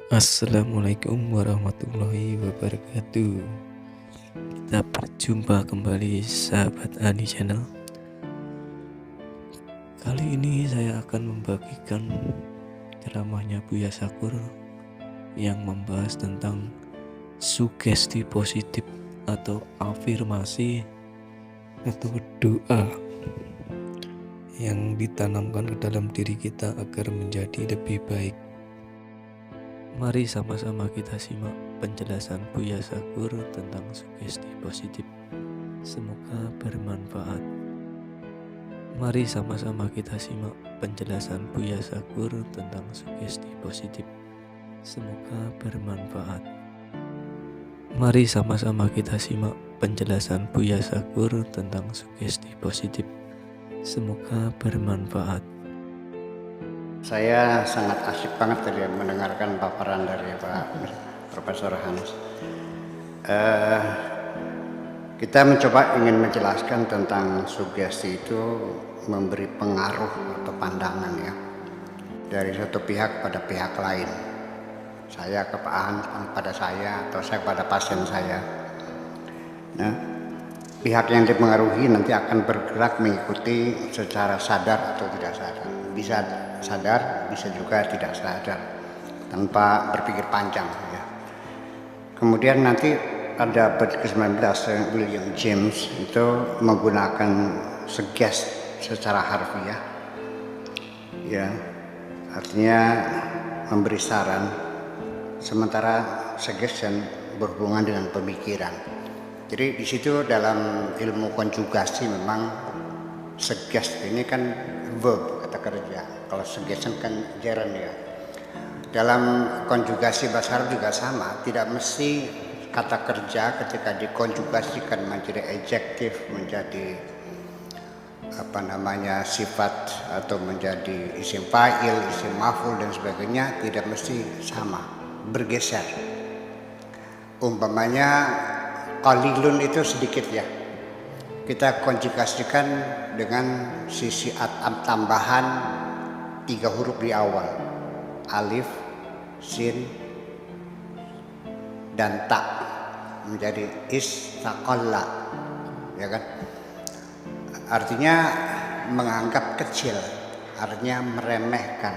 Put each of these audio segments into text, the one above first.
Assalamualaikum warahmatullahi wabarakatuh. Kita berjumpa kembali sahabat Ani Channel. Kali ini saya akan membagikan ceramahnya Buya Sakur yang membahas tentang sugesti positif atau afirmasi atau doa yang ditanamkan ke dalam diri kita agar menjadi lebih baik. Mari sama-sama kita simak penjelasan Buya Sakur tentang sugesti positif. Semoga bermanfaat. Mari sama-sama kita simak penjelasan Buya Sakur tentang sugesti positif. Semoga bermanfaat. Mari sama-sama kita simak penjelasan Buya Sakur tentang sugesti positif. Semoga bermanfaat. Saya sangat asik banget tadi mendengarkan paparan dari Pak Profesor Hans. Kita mencoba ingin menjelaskan tentang sugesti itu memberi pengaruh atau pandangan ya dari satu pihak pada pihak lain. Saya ke Pak Hans pada saya atau saya pada pasien saya. Nah, pihak yang dipengaruhi nanti akan bergerak mengikuti secara sadar atau tidak sadar. Bisa sadar, bisa juga tidak sadar, tanpa berpikir panjang ya. Kemudian nanti ada abad ke-19 William James itu menggunakan suggest secara harfiah ya, artinya memberi saran, sementara suggestion berhubungan dengan pemikiran. Jadi di situ dalam ilmu konjugasi memang suggest ini kan verb, kata kerja. Kalau suggestion kan gerund ya. Dalam konjugasi bahasa Arab juga sama, tidak mesti kata kerja ketika dikonjugasikan menjadi adjektif, menjadi sifat atau menjadi isim fa'il, isim maf'ul dan sebagainya, tidak mesti sama, bergeser. Umpamanya qalilun itu sedikit ya, kita konjugasikan dengan sisi tambahan 3 huruf di awal, alif, sin, dan ta, menjadi istaqalla, ya kan? Artinya menganggap kecil, artinya meremehkan.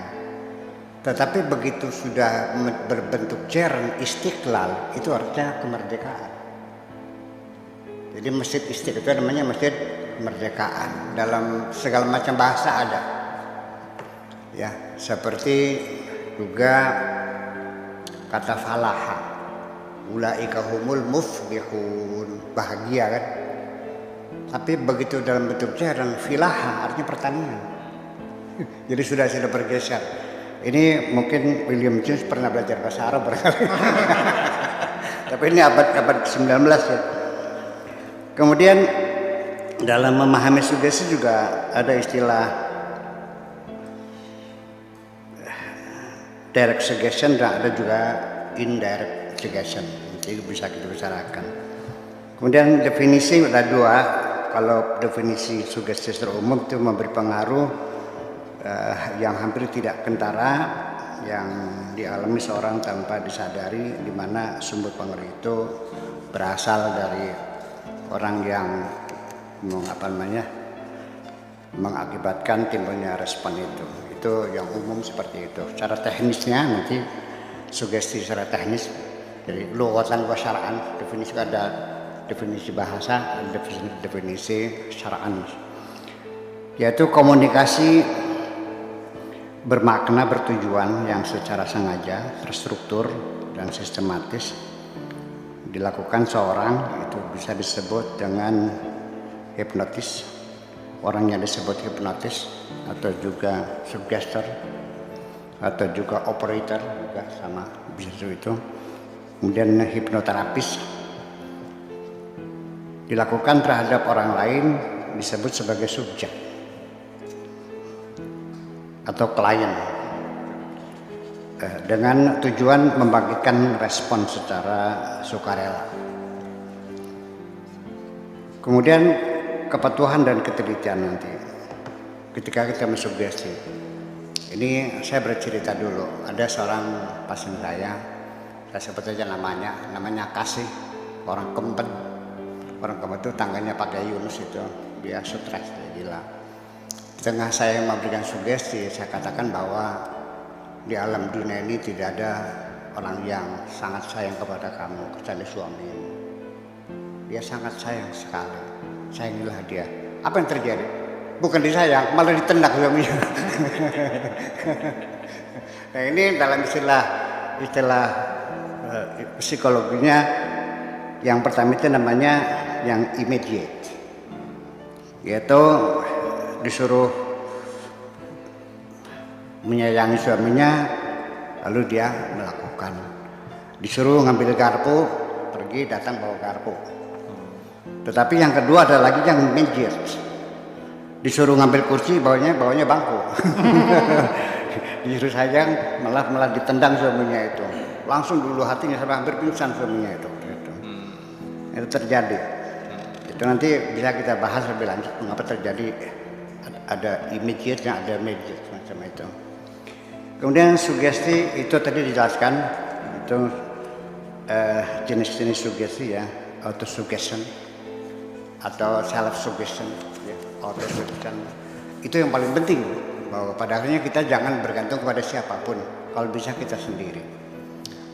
Tetapi begitu sudah berbentuk gerund istiqlal, itu artinya kemerdekaan. Jadi masjid Istiqlal itu namanya masjid kemerdekaan. Dalam segala macam bahasa ada. Ya, seperti juga kata falaha. Ulaika humul muflihun, bahagia kan? Tapi begitu dalam bentuk gerund filaha artinya pertanian. Jadi sudah bergeser. Ini mungkin William James pernah belajar bahasa Arab barangkali. Tapi ini abad ke-19 ya. Kemudian dalam memahami sugesti juga ada istilah direct suggestion dan ada juga indirect suggestion. Jadi bisa kita bicarakan. Kemudian definisi ada 2. Kalau definisi sugesti secara umum itu memberi pengaruh yang hampir tidak kentara, yang dialami seorang tanpa disadari, di mana sumber pengaruh itu berasal dari orang yang mengakibatkan timbulnya respon itu yang umum seperti itu. Secara teknisnya nanti sugesti secara teknis dari lughatan wa syara'an, definisi ada definisi bahasa, definisi syara'an, yaitu komunikasi bermakna, bertujuan yang secara sengaja, terstruktur dan sistematis dilakukan seorang, itu bisa disebut dengan hipnotis, orang yang disebut hipnotis, atau juga suggestor, atau juga operator, juga sama bisa itu. Kemudian hipnoterapis dilakukan terhadap orang lain disebut sebagai subjek atau klien, dengan tujuan membangkitkan respon secara sukarela. Kemudian kepatuhan dan ketelitian nanti ketika kita mensugesti. Ini saya bercerita dulu. Ada seorang pasien saya sebut aja namanya Kasih, orang Kempen. Orang Kempen itu tangganya pakai Yunus itu, dia stres, dia gila. Di tengah saya memberikan sugesti, saya katakan bahwa di alam dunia ini tidak ada orang yang sangat sayang kepada kamu kecuali suamimu. Dia sangat sayang sekali, sayangilah dia. Apa yang terjadi? Bukan disayang, malah ditendang suaminya. Nah ini dalam istilah psikologinya, yang pertama itu namanya yang immediate, yaitu disuruh menyayangi suaminya, lalu dia melakukan. Disuruh ngambil garpu, pergi datang bawa garpu. Tetapi yang kedua ada lagi yang immediate. Disuruh ngambil kursi, bawanya bangku. Disuruh sayang, malah ditendang suaminya itu. Langsung dulu hatinya sampai hampir pingsan suaminya itu. Itu terjadi. Itu nanti bisa kita bahas lebih lanjut mengapa terjadi, ada immediate dan ada immediate macam itu. Kemudian sugesti itu tadi dijelaskan, itu jenis-jenis sugesti ya, auto suggestion atau self suggestion. Itu yang paling penting, bahwa pada akhirnya kita jangan bergantung kepada siapapun, kalau bisa kita sendiri.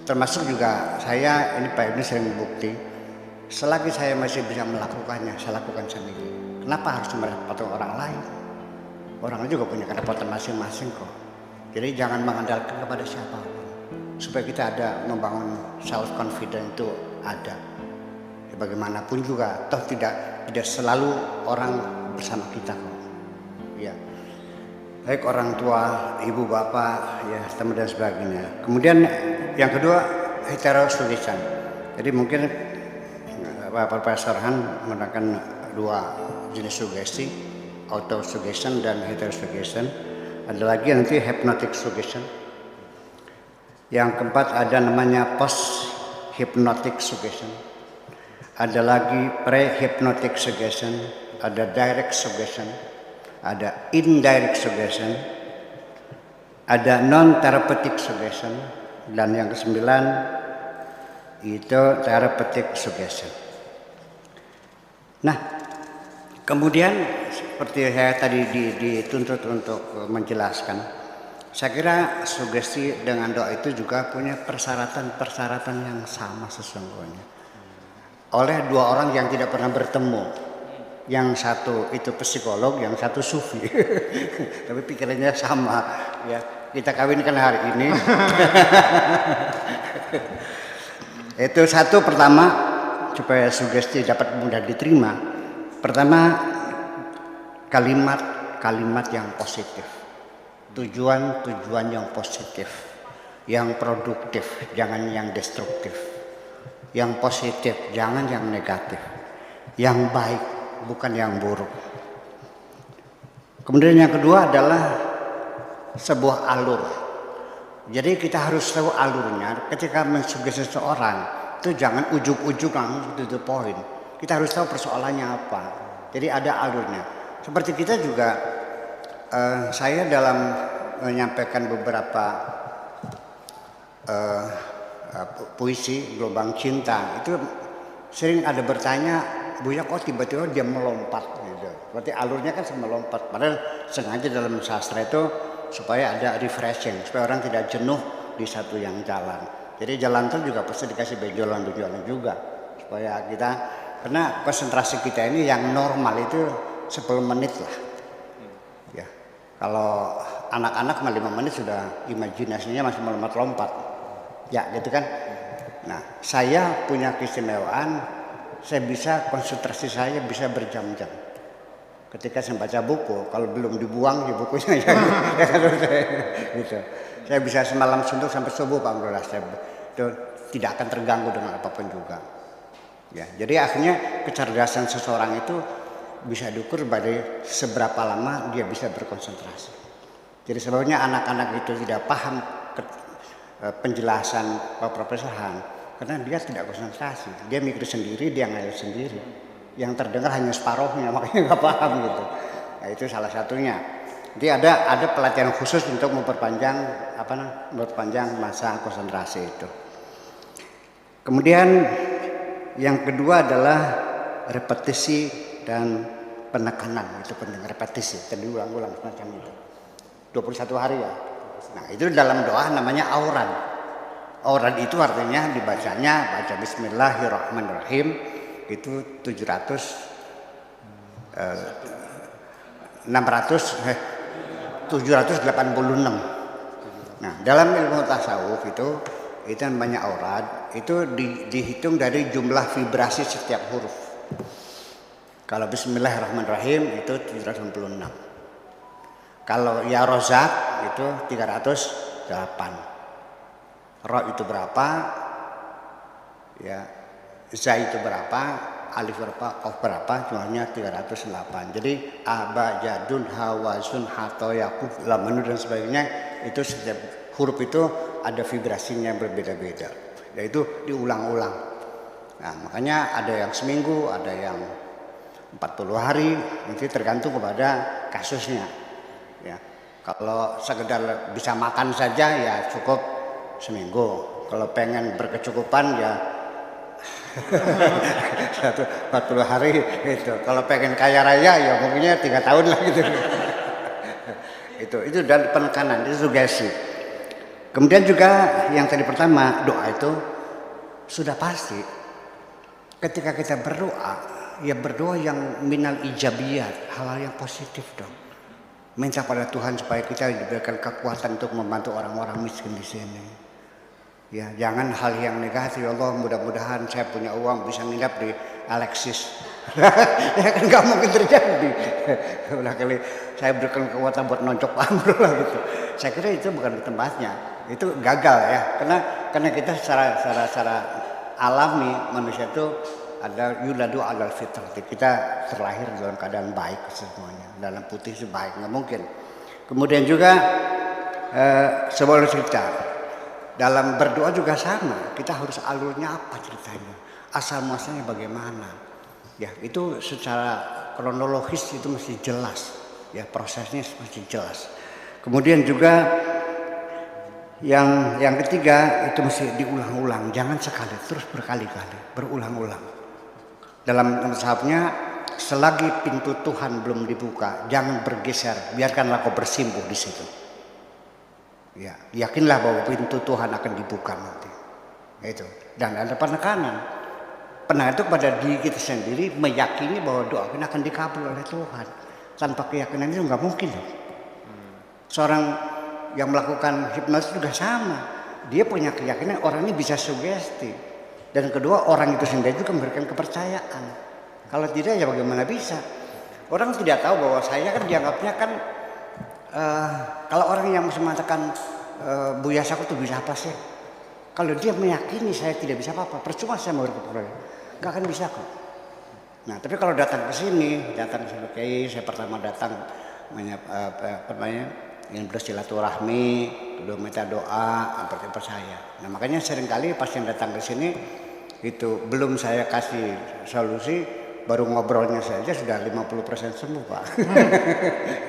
Termasuk juga saya ini Pak Ibnu sering bukti, selagi saya masih bisa melakukannya, saya lakukan sendiri. Kenapa harus merepotkan orang lain? Orang lain juga punya kerepotan masing-masing kok. Jadi jangan mengandalkan kepada siapapun, supaya kita ada membangun self confidence itu ada. Ya, bagaimanapun juga, toh tidak selalu orang bersama kita kok. Ya. Baik orang tua, ibu bapak, ya teman dan sebagainya. Kemudian yang kedua heterosuggestion. Jadi mungkin Pak Profesor Han menggunakan dua jenis sugesti, auto suggestion dan heterosuggestion. Ada lagi nanti hypnotic suggestion. Yang keempat ada namanya post hypnotic suggestion. Ada lagi pre-hypnotic suggestion, ada direct suggestion, ada indirect suggestion, ada non-therapeutic suggestion, dan yang kesembilan itu therapeutic suggestion. Nah, kemudian seperti saya tadi dituntut untuk menjelaskan, saya kira sugesti dengan doa itu juga punya persyaratan-persyaratan yang sama sesungguhnya. Oleh dua orang yang tidak pernah bertemu, yang satu itu psikolog, yang satu sufi, tapi pikirannya sama. Ya, kita kawinkan hari ini. Itu satu, pertama supaya sugesti dapat mudah diterima. Pertama, kalimat yang positif, tujuan yang positif, yang produktif, jangan yang destruktif. Yang positif, jangan yang negatif. Yang baik, bukan yang buruk. Kemudian yang kedua adalah sebuah alur. Jadi kita harus tahu alurnya. Ketika mensugesti seseorang, itu jangan ujuk-ujuk langsung to the point. Kita harus tahu persoalannya apa. Jadi ada alurnya. Seperti kita juga, saya dalam menyampaikan beberapa puisi Gelombang Cinta itu sering ada bertanya, Buya kok tiba-tiba dia melompat gitu. Berarti alurnya kan melompat. Padahal sengaja dalam sastra itu supaya ada refreshing, supaya orang tidak jenuh di satu yang jalan. Jadi jalan tol juga pasti dikasih benjolan-benjolan juga supaya kita, karena konsentrasi kita ini yang normal itu 10 menit lah. Ya. Kalau anak-anak 5 menit sudah imajinasinya masih melompat-lompat. Ya gitu kan. Nah saya punya keistimewaan, saya bisa konsentrasi saya bisa berjam-jam. Ketika saya baca buku, kalau belum dibuang ya bukunya ya gitu. Saya bisa semalam suntuk sampai subuh Pak Abdullah. Itu tidak akan terganggu dengan apapun juga. Ya, jadi akhirnya kecerdasan seseorang itu bisa diukur dari seberapa lama dia bisa berkonsentrasi. Jadi sebabnya anak-anak itu tidak paham penjelasan Pak Profesor Han, karena dia tidak konsentrasi, dia mikir sendiri, dia ngayal sendiri, yang terdengar hanya separuhnya, makanya nggak paham gitu. Nah, itu salah satunya. Jadi ada pelatihan khusus untuk memperpanjang masa konsentrasi itu. Kemudian yang kedua adalah repetisi dan penekanan, itu penting, repetisi, tadi ulang-ulang semacam itu. 21 hari ya. Nah, itu dalam doa namanya aurad. Aurad itu artinya dibacanya baca Bismillahirrahmanirrahim itu 786. Nah, dalam ilmu tasawuf itu namanya aurad, itu dihitung dari jumlah vibrasi setiap huruf. Kalau Bismillahirrahmanirrahim itu 786. Kalau ya Rozak itu 308. Ro itu berapa? Ya, Za itu berapa? Alif berapa? Qaf berapa? Jumlahnya 308. Jadi aba, jadun, hawazun, hato, yakub, lamanu dan sebagainya, itu setiap huruf itu ada vibrasinya berbeda-beda. Yaitu diulang-ulang. Nah, makanya ada yang seminggu, ada yang 40 hari, nanti tergantung kepada kasusnya. Ya, kalau sekedar bisa makan saja ya cukup seminggu. Kalau pengen berkecukupan ya 40 hari itu. Kalau pengen kaya raya ya mungkinnya 3 tahun lah gitu. itu dan penekanan, itu sugesti. Kemudian juga yang tadi pertama, doa itu sudah pasti. Ketika kita berdoa, ya berdoa yang minal ijabiyat, hal-hal yang positif dong. Minta pada Tuhan supaya kita diberikan kekuatan untuk membantu orang-orang miskin di sini. Ya, jangan hal yang negatif. Ya Allah, mudah-mudahan saya punya uang bisa nginap di Alexis. Ya kan nggak mungkin terjadi. Udah kali saya berikan kekuatan buat nonjok amrul lah gitu. Saya kira itu bukan tempatnya. Itu gagal ya. Karena kita secara alami manusia itu ada yuladu alal fitrati, kita terlahir dalam keadaan baik semuanya, dalam putih sebaik, nggak mungkin. Kemudian juga sebuah cerita dalam berdoa juga sama, kita harus alurnya apa ceritanya, asal muasalnya bagaimana, ya itu secara kronologis itu mesti jelas, ya prosesnya mesti jelas. Kemudian juga yang ketiga itu mesti diulang-ulang, jangan sekali, terus berkali-kali, berulang-ulang. Dalam mazhabnya, selagi pintu Tuhan belum dibuka, jangan bergeser, biarkanlah kau bersimpuh di situ. Ya, yakinlah bahwa pintu Tuhan akan dibuka nanti. Itu. Dan ada penekanan. Penekanan itu kepada diri kita sendiri, meyakini bahwa doa kita akan dikabul oleh Tuhan. Tanpa keyakinan itu nggak mungkin. Seorang yang melakukan hipnosis juga sama. Dia punya keyakinan orang ini bisa sugesti. Dan kedua, orang itu sendiri juga memberikan kepercayaan. Kalau tidak ya bagaimana bisa? Orang tidak tahu bahwa saya kan dianggapnya kan kalau orang yang mengatakan Buya Sakur itu bisa apa sih? Kalau dia meyakini saya tidak bisa apa-apa, percuma saya memberi kepercayaan, nggak akan bisa kok. Nah, tapi kalau datang ke sini, saya pertama datang ingin bersilaturahmi, kedua minta doa, percaya. Nah, makanya seringkali pas yang datang ke sini itu belum saya kasih solusi, baru ngobrolnya saja sudah 50% sembuh, Pak.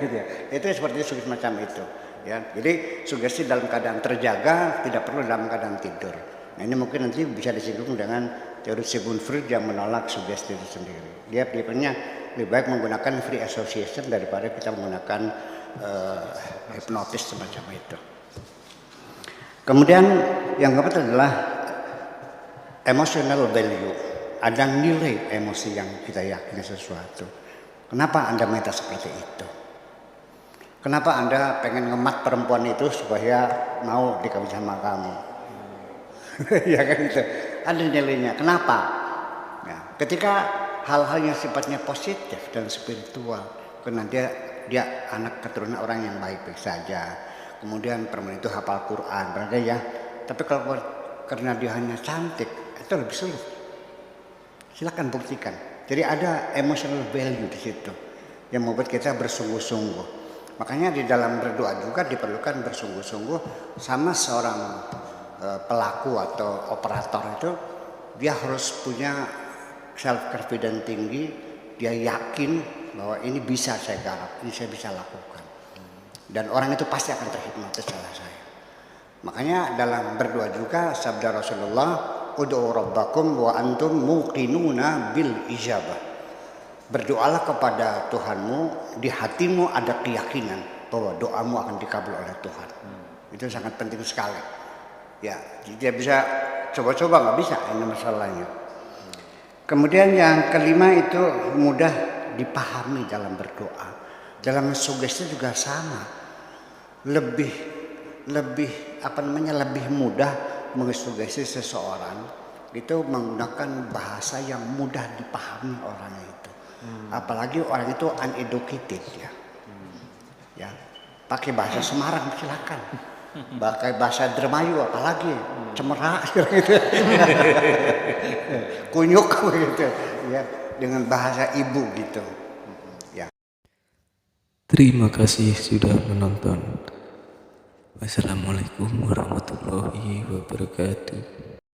Gitu ya. Itu seperti sugesti macam itu, ya. Jadi sugesti dalam keadaan terjaga, tidak perlu dalam keadaan tidur. Nah, ini mungkin nanti bisa disinggung dengan teori Sigmund Freud yang menolak sugesti itu sendiri. Dia pikirnya lebih baik menggunakan free association daripada kita menggunakan hipnotis semacam itu. Kemudian yang keempat adalah emotional value. Ada nilai emosi yang kita yakini sesuatu. Kenapa Anda minta seperti itu? Kenapa Anda pengen ngemat perempuan itu supaya mau dikawin sama kamu? Ya kan itu. Ada nilainya. Kenapa? Ya, ketika hal-hal yang sifatnya positif dan spiritual, karena dia anak keturunan orang yang baik-baik saja. Kemudian perempuan itu hafal Quran, berarti ya. Tapi kalau karena dia hanya cantik, itu lebih sulit. Silakan buktikan. Jadi ada emotional value di situ yang membuat kita bersungguh-sungguh. Makanya di dalam berdoa juga diperlukan bersungguh-sungguh sama seorang pelaku atau operator itu, dia harus punya self confidence tinggi, dia yakin bahwa ini bisa saya garap, ini saya bisa lakukan. dan orang itu pasti akan terhipnotis oleh saya. Makanya dalam berdoa juga sabda Rasulullah, ud'u rabbakum wa antum muqinuna bil ijabah. Berdoalah kepada Tuhanmu, di hatimu ada keyakinan bahwa doamu akan dikabul oleh Tuhan. Itu sangat penting sekali. Ya, tidak bisa coba-coba, nggak bisa, ini masalahnya. Kemudian yang kelima itu mudah dipahami dalam berdoa. Dalam sugesti juga sama. Lebih mudah mengesugesti seseorang itu menggunakan bahasa yang mudah dipahami orang itu. Apalagi orang itu uneducated ya. Ya, pakai bahasa Semarang silakan. Pakai bahasa Dermayu apalagi cemerak gitu. Kunyuk gitu ya, dengan bahasa ibu gitu. Ya. Terima kasih sudah menonton. Wassalamualaikum warahmatullahi wabarakatuh.